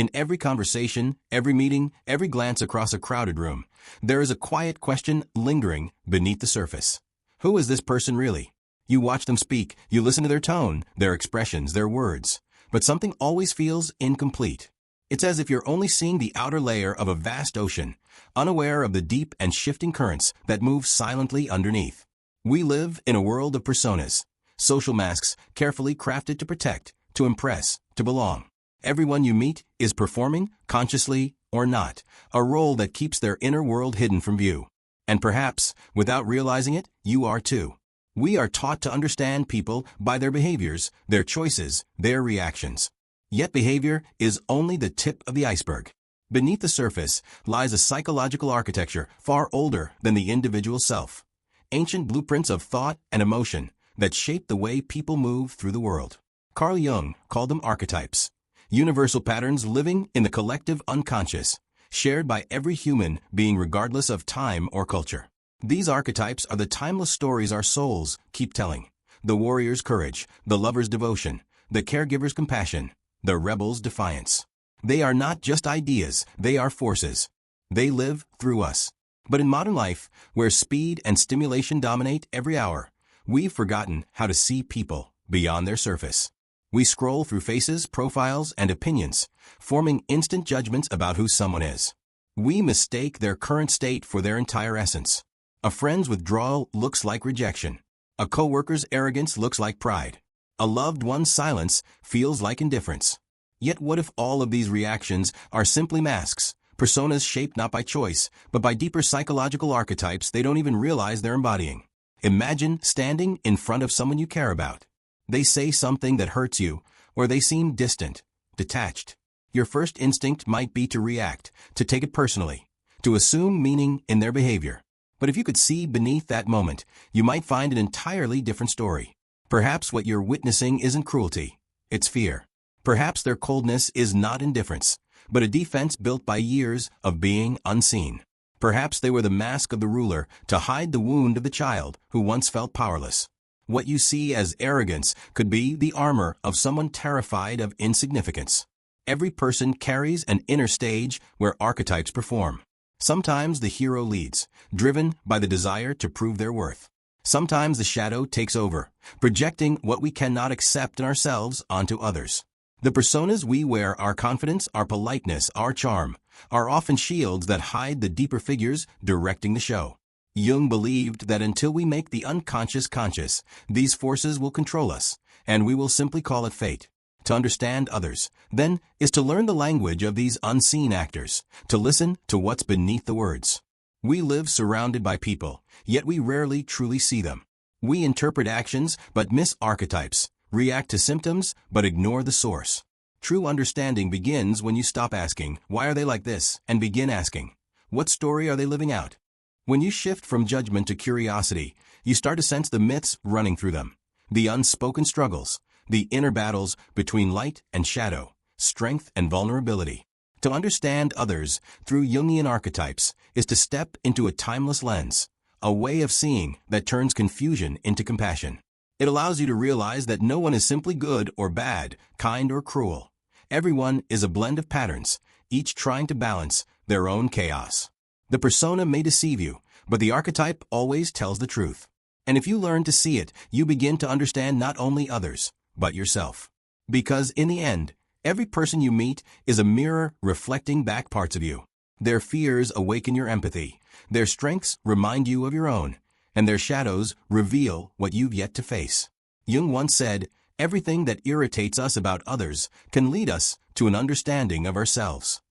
In every conversation, every meeting, every glance across a crowded room, there is a quiet question lingering beneath the surface. Who is this person really? You watch them speak, you listen to their tone, their expressions, their words, but something always feels incomplete. It's as if you're only seeing the outer layer of a vast ocean, unaware of the deep and shifting currents that move silently underneath. We live in a world of personas, social masks carefully crafted to protect, to impress, to belong. Everyone you meet is performing, consciously or not, a role that keeps their inner world hidden from view. And perhaps, without realizing it, you are too. We are taught to understand people by their behaviors, their choices, their reactions. Yet behavior is only the tip of the iceberg. Beneath the surface lies a psychological architecture far older than the individual self. Ancient blueprints of thought and emotion that shape the way people move through the world. Carl Jung called them archetypes. Universal patterns living in the collective unconscious, shared by every human being regardless of time or culture. These archetypes are the timeless stories our souls keep telling. The warrior's courage, the lover's devotion, the caregiver's compassion, the rebel's defiance. They are not just ideas, they are forces. They live through us. But in modern life, where speed and stimulation dominate every hour, we've forgotten how to see people beyond their surface. We scroll through faces, profiles, and opinions, forming instant judgments about who someone is. We mistake their current state for their entire essence. A friend's withdrawal looks like rejection. A coworker's arrogance looks like pride. A loved one's silence feels like indifference. Yet what if all of these reactions are simply masks, personas shaped not by choice, but by deeper psychological archetypes they don't even realize they're embodying? Imagine standing in front of someone you care about. They say something that hurts you, or they seem distant, detached. Your first instinct might be to react, to take it personally, to assume meaning in their behavior. But if you could see beneath that moment, you might find an entirely different story. Perhaps what you're witnessing isn't cruelty, it's fear. Perhaps their coldness is not indifference, but a defense built by years of being unseen. Perhaps they were the mask of the ruler to hide the wound of the child who once felt powerless. What you see as arrogance could be the armor of someone terrified of insignificance. Every person carries an inner stage where archetypes perform. Sometimes the hero leads, driven by the desire to prove their worth. Sometimes the shadow takes over, projecting what we cannot accept in ourselves onto others. The personas we wear, our confidence, our politeness, our charm, are often shields that hide the deeper figures directing the show. Jung believed that until we make the unconscious conscious, these forces will control us, and we will simply call it fate. To understand others, then, is to learn the language of these unseen actors, to listen to what's beneath the words. We live surrounded by people, yet we rarely truly see them. We interpret actions but miss archetypes, react to symptoms but ignore the source. True understanding begins when you stop asking, "Why are they like this?" and begin asking, "What story are they living out?" When you shift from judgment to curiosity, you start to sense the myths running through them, the unspoken struggles, the inner battles between light and shadow, strength and vulnerability. To understand others through Jungian archetypes is to step into a timeless lens, a way of seeing that turns confusion into compassion. It allows you to realize that no one is simply good or bad, kind or cruel. Everyone is a blend of patterns, each trying to balance their own chaos. The persona may deceive you, but the archetype always tells the truth. And if you learn to see it, you begin to understand not only others, but yourself. Because in the end, every person you meet is a mirror reflecting back parts of you. Their fears awaken your empathy, their strengths remind you of your own, and their shadows reveal what you've yet to face. Jung once said, "Everything that irritates us about others can lead us to an understanding of ourselves."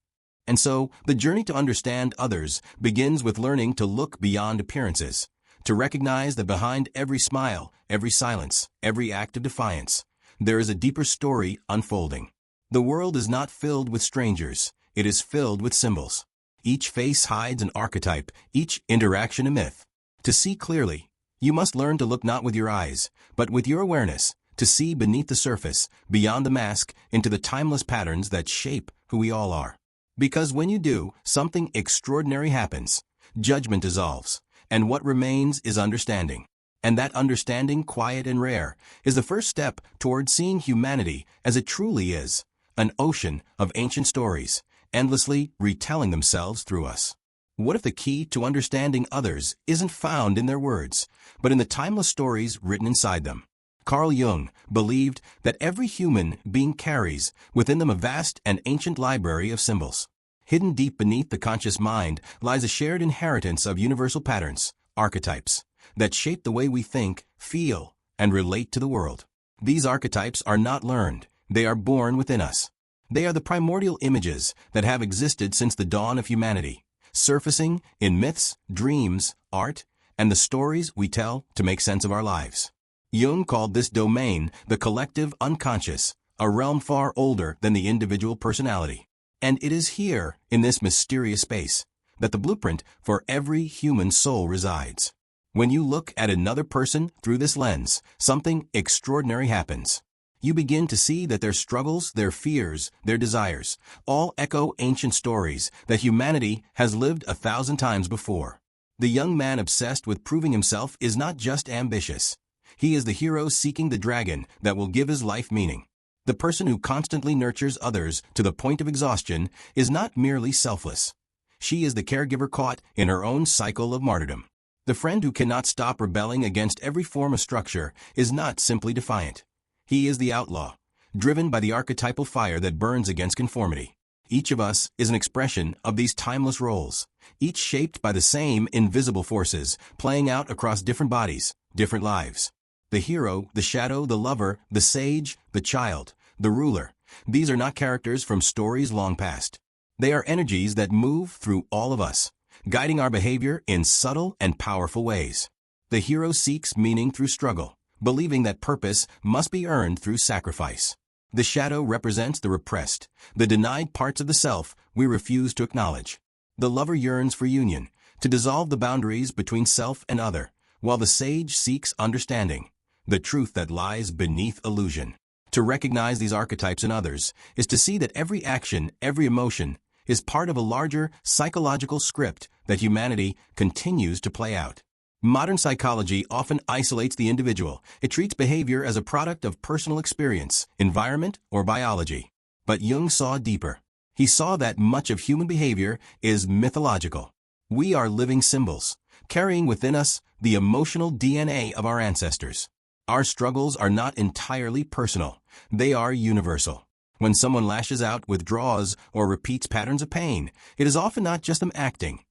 And so, the journey to understand others begins with learning to look beyond appearances, to recognize that behind every smile, every silence, every act of defiance, there is a deeper story unfolding. The world is not filled with strangers, it is filled with symbols. Each face hides an archetype, each interaction a myth. To see clearly, you must learn to look not with your eyes, but with your awareness, to see beneath the surface, beyond the mask, into the timeless patterns that shape who we all are. Because when you do, something extraordinary happens. Judgment dissolves, and what remains is understanding. And that understanding, quiet and rare, is the first step toward seeing humanity as it truly is, an ocean of ancient stories, endlessly retelling themselves through us. What if the key to understanding others isn't found in their words, but in the timeless stories written inside them? Carl Jung believed that every human being carries within them a vast and ancient library of symbols. Hidden deep beneath the conscious mind lies a shared inheritance of universal patterns, archetypes, that shape the way we think, feel, and relate to the world. These archetypes are not learned, they are born within us. They are the primordial images that have existed since the dawn of humanity, surfacing in myths, dreams, art, and the stories we tell to make sense of our lives. Jung called this domain the collective unconscious, a realm far older than the individual personality. And it is here, in this mysterious space, that the blueprint for every human soul resides. When you look at another person through this lens, something extraordinary happens. You begin to see that their struggles, their fears, their desires, all echo ancient stories that humanity has lived 1,000 times before. The young man obsessed with proving himself is not just ambitious. He is the hero seeking the dragon that will give his life meaning. The person who constantly nurtures others to the point of exhaustion is not merely selfless. She is the caregiver caught in her own cycle of martyrdom. The friend who cannot stop rebelling against every form of structure is not simply defiant. He is the outlaw, driven by the archetypal fire that burns against conformity. Each of us is an expression of these timeless roles, each shaped by the same invisible forces, playing out across different bodies, different lives. The hero, the shadow, the lover, the sage, the child, the ruler. These are not characters from stories long past. They are energies that move through all of us, guiding our behavior in subtle and powerful ways. The hero seeks meaning through struggle, believing that purpose must be earned through sacrifice. The shadow represents the repressed, the denied parts of the self we refuse to acknowledge. The lover yearns for union, to dissolve the boundaries between self and other, while the sage seeks understanding, the truth that lies beneath illusion. To recognize these archetypes in others is to see that every action, every emotion, is part of a larger psychological script that humanity continues to play out. Modern psychology often isolates the individual. It treats behavior as a product of personal experience, environment, or biology. But Jung saw deeper. He saw that much of human behavior is mythological. We are living symbols, carrying within us the emotional DNA of our ancestors. Our struggles are not entirely personal. They are universal. When someone lashes out, withdraws, or repeats patterns of pain, it is often not just them acting.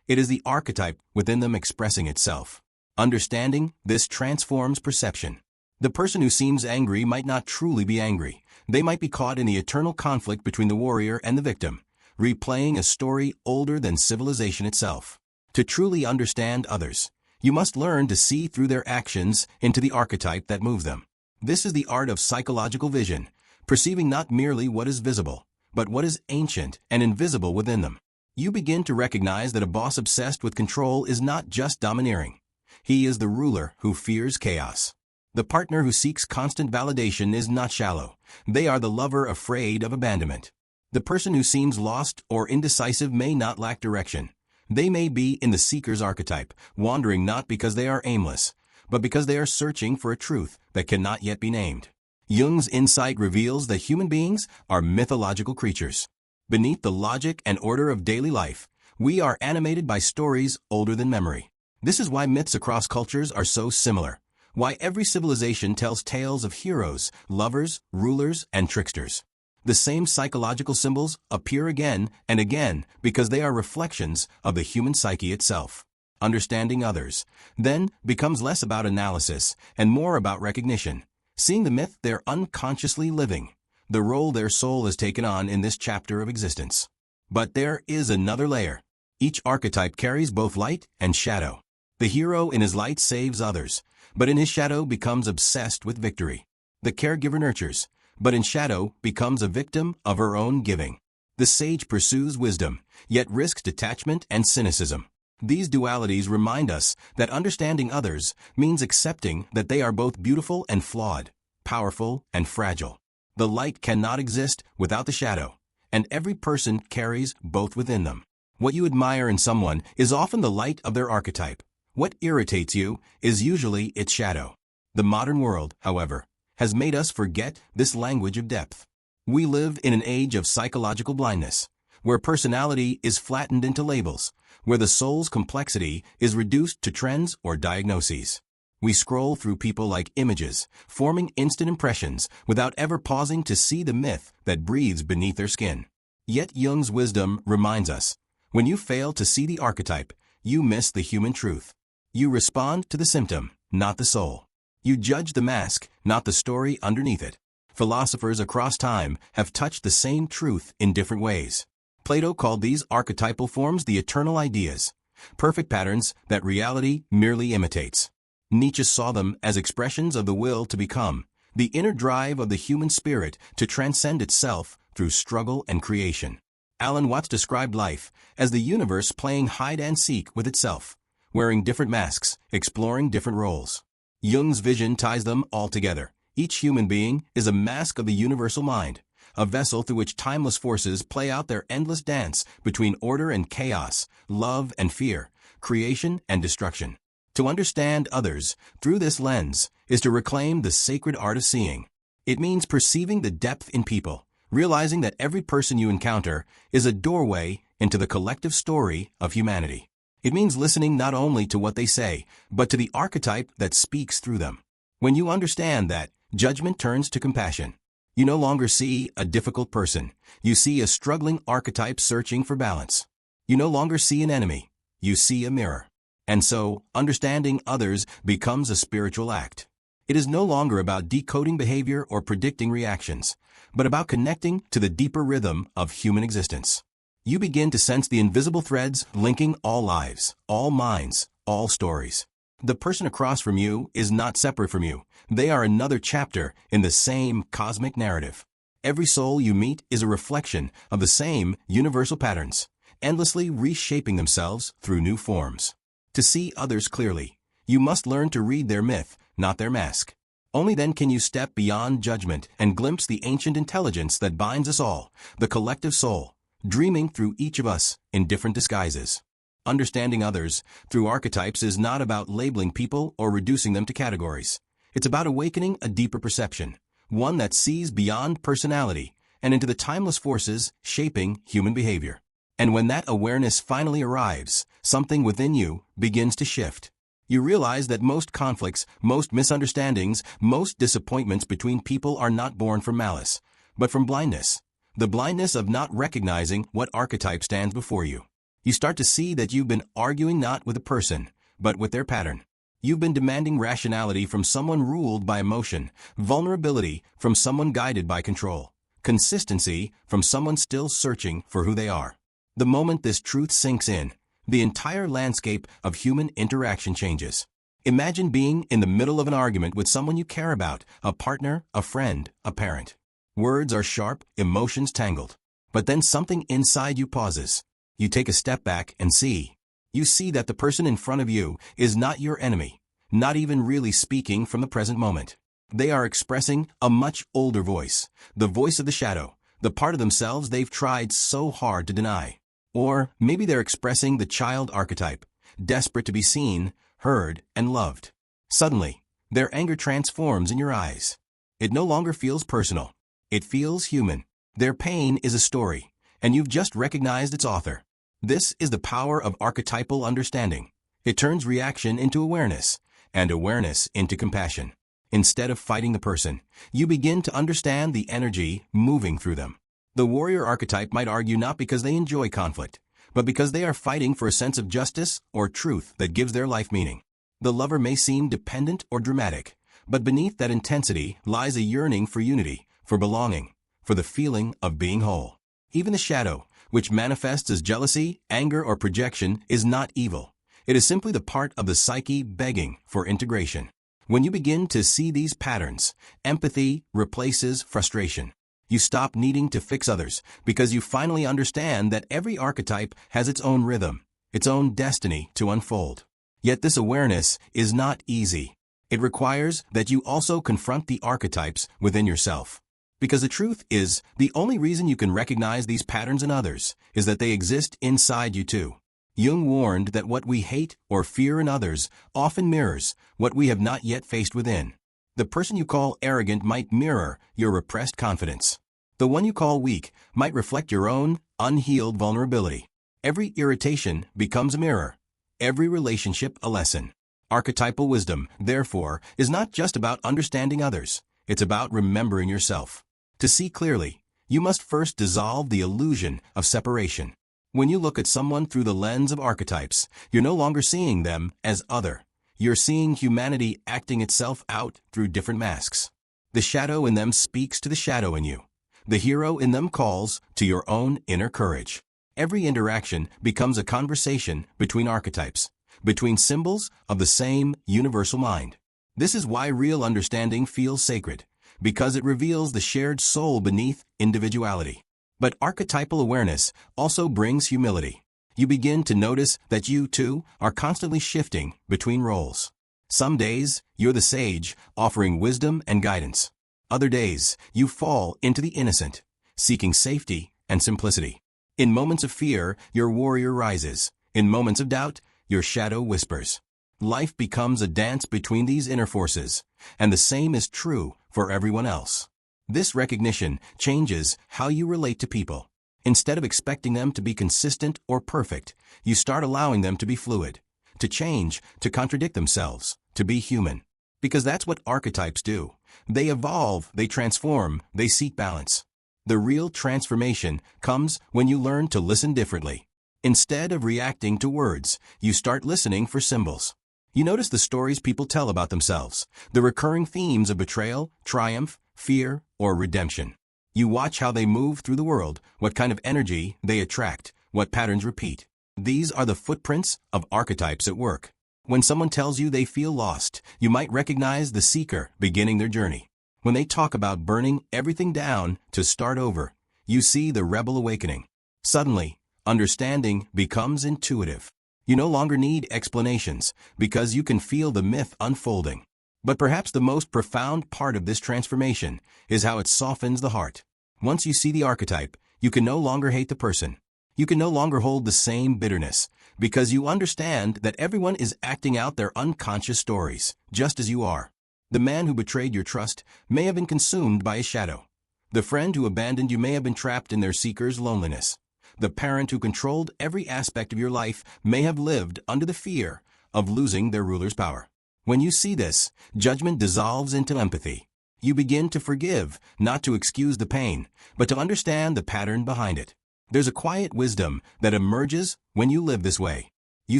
It is the archetype within them expressing itself. Understanding this transforms perception. The person who seems angry might not truly be angry. They might be caught in the eternal conflict between the warrior and the victim, replaying a story older than civilization itself. To truly understand others, you must learn to see through their actions into the archetype that moves them. This is the art of psychological vision, perceiving not merely what is visible, but what is ancient and invisible within them. You begin to recognize that a boss obsessed with control is not just domineering. He is the ruler who fears chaos. The partner who seeks constant validation is not shallow. They are the lover afraid of abandonment. The person who seems lost or indecisive may not lack direction. They may be in the seeker's archetype, wandering not because they are aimless, but because they are searching for a truth that cannot yet be named. Jung's insight reveals that human beings are mythological creatures. Beneath the logic and order of daily life, we are animated by stories older than memory. This is why myths across cultures are so similar, why every civilization tells tales of heroes, lovers, rulers, and tricksters. The same psychological symbols appear again and again because they are reflections of the human psyche itself. Understanding others, then, becomes less about analysis and more about recognition, seeing the myth they're unconsciously living, the role their soul has taken on in this chapter of existence. But there is another layer. Each archetype carries both light and shadow. The hero in his light saves others, but in his shadow becomes obsessed with victory. The caregiver nurtures, but in shadow becomes a victim of her own giving. The sage pursues wisdom, yet risks detachment and cynicism. These dualities remind us that understanding others means accepting that they are both beautiful and flawed, powerful and fragile. The light cannot exist without the shadow, and every person carries both within them. What you admire in someone is often the light of their archetype. What irritates you is usually its shadow. The modern world, however, has made us forget this language of depth. We live in an age of psychological blindness, where personality is flattened into labels, where the soul's complexity is reduced to trends or diagnoses. We scroll through people like images, forming instant impressions without ever pausing to see the myth that breathes beneath their skin. Yet Jung's wisdom reminds us, when you fail to see the archetype, you miss the human truth. You respond to the symptom, not the soul. You judge the mask, not the story underneath it. Philosophers across time have touched the same truth in different ways. Plato called these archetypal forms the eternal ideas, perfect patterns that reality merely imitates. Nietzsche saw them as expressions of the will to become, the inner drive of the human spirit to transcend itself through struggle and creation. Alan Watts described life as the universe playing hide-and-seek with itself, wearing different masks, exploring different roles. Jung's vision ties them all together. Each human being is a mask of the universal mind, a vessel through which timeless forces play out their endless dance between order and chaos, love and fear, creation and destruction. To understand others through this lens is to reclaim the sacred art of seeing. It means perceiving the depth in people, realizing that every person you encounter is a doorway into the collective story of humanity. It means listening not only to what they say, but to the archetype that speaks through them. When you understand that, judgment turns to compassion. You no longer see a difficult person. You see a struggling archetype searching for balance. You no longer see an enemy. You see a mirror. And so, understanding others becomes a spiritual act. It is no longer about decoding behavior or predicting reactions, but about connecting to the deeper rhythm of human existence. You begin to sense the invisible threads linking all lives, all minds, all stories. The person across from you is not separate from you. They are another chapter in the same cosmic narrative. Every soul you meet is a reflection of the same universal patterns, endlessly reshaping themselves through new forms. To see others clearly, you must learn to read their myth, not their mask. Only then can you step beyond judgment and glimpse the ancient intelligence that binds us all, the collective soul, dreaming through each of us in different disguises. Understanding others through archetypes is not about labeling people or reducing them to categories. It's about awakening a deeper perception, one that sees beyond personality and into the timeless forces shaping human behavior. And when that awareness finally arrives, something within you begins to shift. You realize that most conflicts, most misunderstandings, most disappointments between people are not born from malice, but from blindness. The blindness of not recognizing what archetype stands before you. You start to see that you've been arguing not with a person, but with their pattern. You've been demanding rationality from someone ruled by emotion, vulnerability from someone guided by control, consistency from someone still searching for who they are. The moment this truth sinks in, the entire landscape of human interaction changes. Imagine being in the middle of an argument with someone you care about, a partner, a friend, a parent. Words are sharp, emotions tangled. But then something inside you pauses. You take a step back and see. You see that the person in front of you is not your enemy, not even really speaking from the present moment. They are expressing a much older voice, the voice of the shadow, the part of themselves they've tried so hard to deny. Or maybe they're expressing the child archetype, desperate to be seen, heard, and loved. Suddenly, their anger transforms in your eyes. It no longer feels personal. It feels human. Their pain is a story, and you've just recognized its author. This is the power of archetypal understanding. It turns reaction into awareness, and awareness into compassion. Instead of fighting the person, you begin to understand the energy moving through them. The warrior archetype might argue not because they enjoy conflict, but because they are fighting for a sense of justice or truth that gives their life meaning. The lover may seem dependent or dramatic, but beneath that intensity lies a yearning for unity, for belonging, for the feeling of being whole. Even the shadow, which manifests as jealousy, anger, or projection, is not evil. It is simply the part of the psyche begging for integration. When you begin to see these patterns, empathy replaces frustration. You stop needing to fix others because you finally understand that every archetype has its own rhythm, its own destiny to unfold. Yet this awareness is not easy. It requires that you also confront the archetypes within yourself. Because the truth is, the only reason you can recognize these patterns in others is that they exist inside you too. Jung warned that what we hate or fear in others often mirrors what we have not yet faced within. The person you call arrogant might mirror your repressed confidence. The one you call weak might reflect your own unhealed vulnerability. Every irritation becomes a mirror. Every relationship a lesson. Archetypal wisdom, therefore, is not just about understanding others. It's about remembering yourself. To see clearly, you must first dissolve the illusion of separation. When you look at someone through the lens of archetypes, you're no longer seeing them as other. You're seeing humanity acting itself out through different masks. The shadow in them speaks to the shadow in you. The hero in them calls to your own inner courage. Every interaction becomes a conversation between archetypes, between symbols of the same universal mind. This is why real understanding feels sacred, because it reveals the shared soul beneath individuality. But archetypal awareness also brings humility. You begin to notice that you, too, are constantly shifting between roles. Some days, you're the sage, offering wisdom and guidance. Other days, you fall into the innocent, seeking safety and simplicity. In moments of fear, your warrior rises. In moments of doubt, your shadow whispers. Life becomes a dance between these inner forces, and the same is true for everyone else. This recognition changes how you relate to people. Instead of expecting them to be consistent or perfect, you start allowing them to be fluid, to change, to contradict themselves, to be human. Because that's what archetypes do. They evolve, they transform, they seek balance. The real transformation comes when you learn to listen differently. Instead of reacting to words, you start listening for symbols. You notice the stories people tell about themselves, the recurring themes of betrayal, triumph, fear, or redemption. You watch how they move through the world, what kind of energy they attract, what patterns repeat. These are the footprints of archetypes at work. When someone tells you they feel lost, you might recognize the seeker beginning their journey. When they talk about burning everything down to start over, you see the rebel awakening. Suddenly, understanding becomes intuitive. You no longer need explanations because you can feel the myth unfolding. But perhaps the most profound part of this transformation is how it softens the heart. Once you see the archetype, you can no longer hate the person. You can no longer hold the same bitterness, because you understand that everyone is acting out their unconscious stories, just as you are. The man who betrayed your trust may have been consumed by his shadow. The friend who abandoned you may have been trapped in their seeker's loneliness. The parent who controlled every aspect of your life may have lived under the fear of losing their ruler's power. When you see this, judgment dissolves into empathy. You begin to forgive, not to excuse the pain, but to understand the pattern behind it. There's a quiet wisdom that emerges when you live this way. You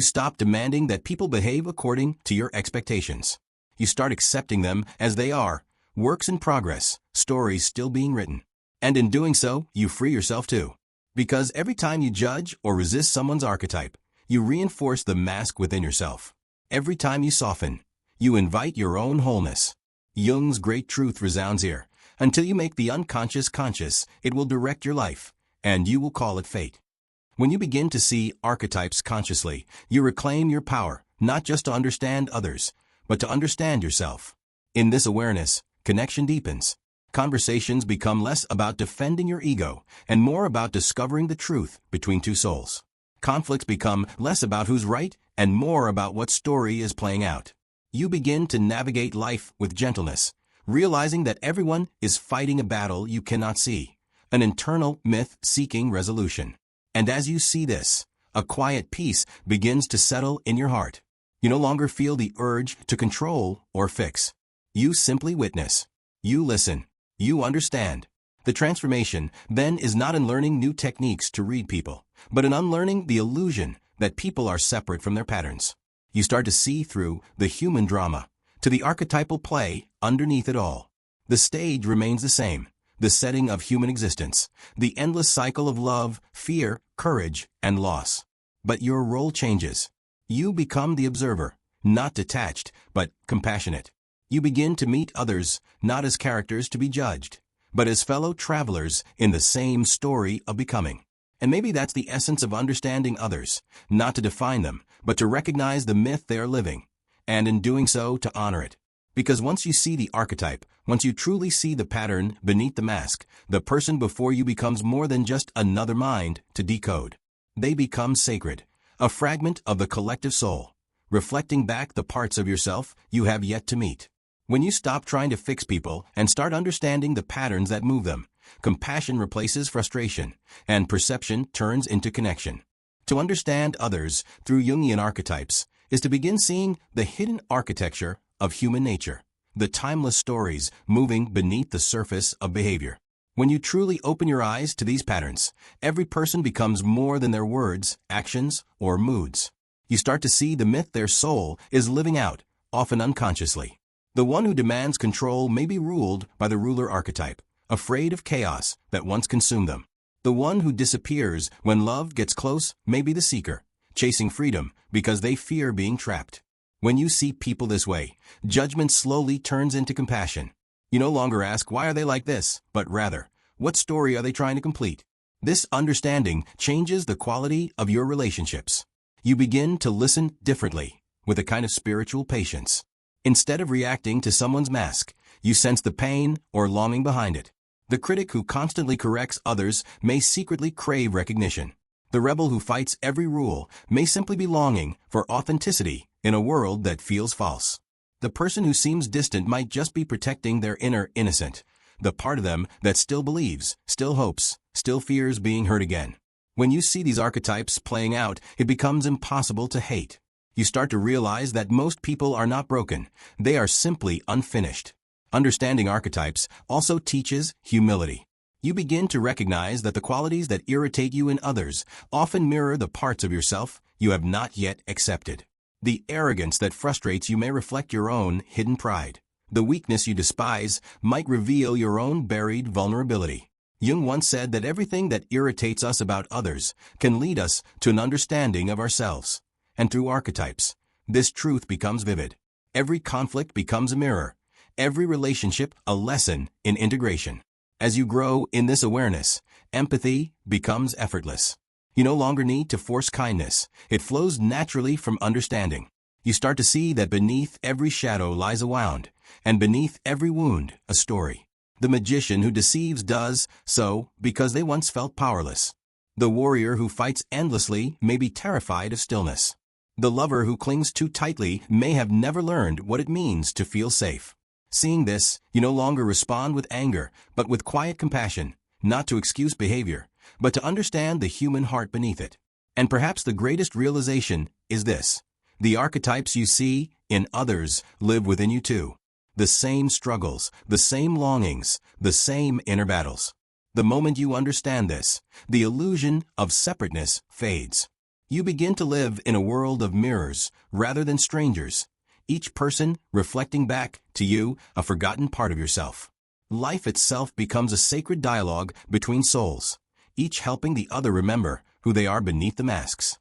stop demanding that people behave according to your expectations. You start accepting them as they are, works in progress, stories still being written. And in doing so, you free yourself too. Because every time you judge or resist someone's archetype, you reinforce the mask within yourself. Every time you soften, you invite your own wholeness. Jung's great truth resounds here. Until you make the unconscious conscious, it will direct your life, and you will call it fate. When you begin to see archetypes consciously, you reclaim your power, not just to understand others, but to understand yourself. In this awareness, connection deepens. Conversations become less about defending your ego and more about discovering the truth between two souls. Conflicts become less about who's right and more about what story is playing out. You begin to navigate life with gentleness, realizing that everyone is fighting a battle you cannot see, an internal myth seeking resolution. And as you see this, a quiet peace begins to settle in your heart. You no longer feel the urge to control or fix. You simply witness. You listen. You understand. The transformation, then, is not in learning new techniques to read people, but in unlearning the illusion that people are separate from their patterns. You start to see through the human drama, to the archetypal play underneath it all. The stage remains the same, the setting of human existence, the endless cycle of love, fear, courage, and loss. But your role changes. You become the observer, not detached, but compassionate. You begin to meet others, not as characters to be judged, but as fellow travelers in the same story of becoming. And maybe that's the essence of understanding others, not to define them, but to recognize the myth they are living, and in doing so, to honor it. Because once you see the archetype, once you truly see the pattern beneath the mask, the person before you becomes more than just another mind to decode. They become sacred, a fragment of the collective soul, reflecting back the parts of yourself you have yet to meet. When you stop trying to fix people and start understanding the patterns that move them, Compassion replaces frustration, and perception turns into connection. To understand others through Jungian archetypes is to begin seeing the hidden architecture of human nature, the timeless stories moving beneath the surface of behavior. When you truly open your eyes to these patterns, every person becomes more than their words, actions, or moods. You start to see the myth their soul is living out, often unconsciously. The one who demands control may be ruled by the ruler archetype, afraid of chaos that once consumed them. The one who disappears when love gets close may be the seeker, chasing freedom because they fear being trapped. When you see people this way, judgment slowly turns into compassion. You no longer ask, why are they like this, but rather, what story are they trying to complete? This understanding changes the quality of your relationships. You begin to listen differently, with a kind of spiritual patience. Instead of reacting to someone's mask, you sense the pain or longing behind it. The critic who constantly corrects others may secretly crave recognition. The rebel who fights every rule may simply be longing for authenticity in a world that feels false. The person who seems distant might just be protecting their inner innocent, the part of them that still believes, still hopes, still fears being hurt again. When you see these archetypes playing out, it becomes impossible to hate. You start to realize that most people are not broken, they are simply unfinished. Understanding archetypes also teaches humility. You begin to recognize that the qualities that irritate you in others often mirror the parts of yourself you have not yet accepted. The arrogance that frustrates you may reflect your own hidden pride. The weakness you despise might reveal your own buried vulnerability. Jung once said that everything that irritates us about others can lead us to an understanding of ourselves. And through archetypes, this truth becomes vivid. Every conflict becomes a mirror. Every relationship a lesson in integration. As you grow in this awareness, empathy becomes effortless. You no longer need to force kindness. It flows naturally from understanding. You start to see that beneath every shadow lies a wound, and beneath every wound, a story. The magician who deceives does so because they once felt powerless. The warrior who fights endlessly may be terrified of stillness. The lover who clings too tightly may have never learned what it means to feel safe. Seeing this, you no longer respond with anger, but with quiet compassion, not to excuse behavior, but to understand the human heart beneath it. And perhaps the greatest realization is this: the archetypes you see in others live within you too. The same struggles, the same longings, the same inner battles. The moment you understand this, the illusion of separateness fades. You begin to live in a world of mirrors rather than strangers, each person reflecting back to you a forgotten part of yourself. Life itself becomes a sacred dialogue between souls, each helping the other remember who they are beneath the masks.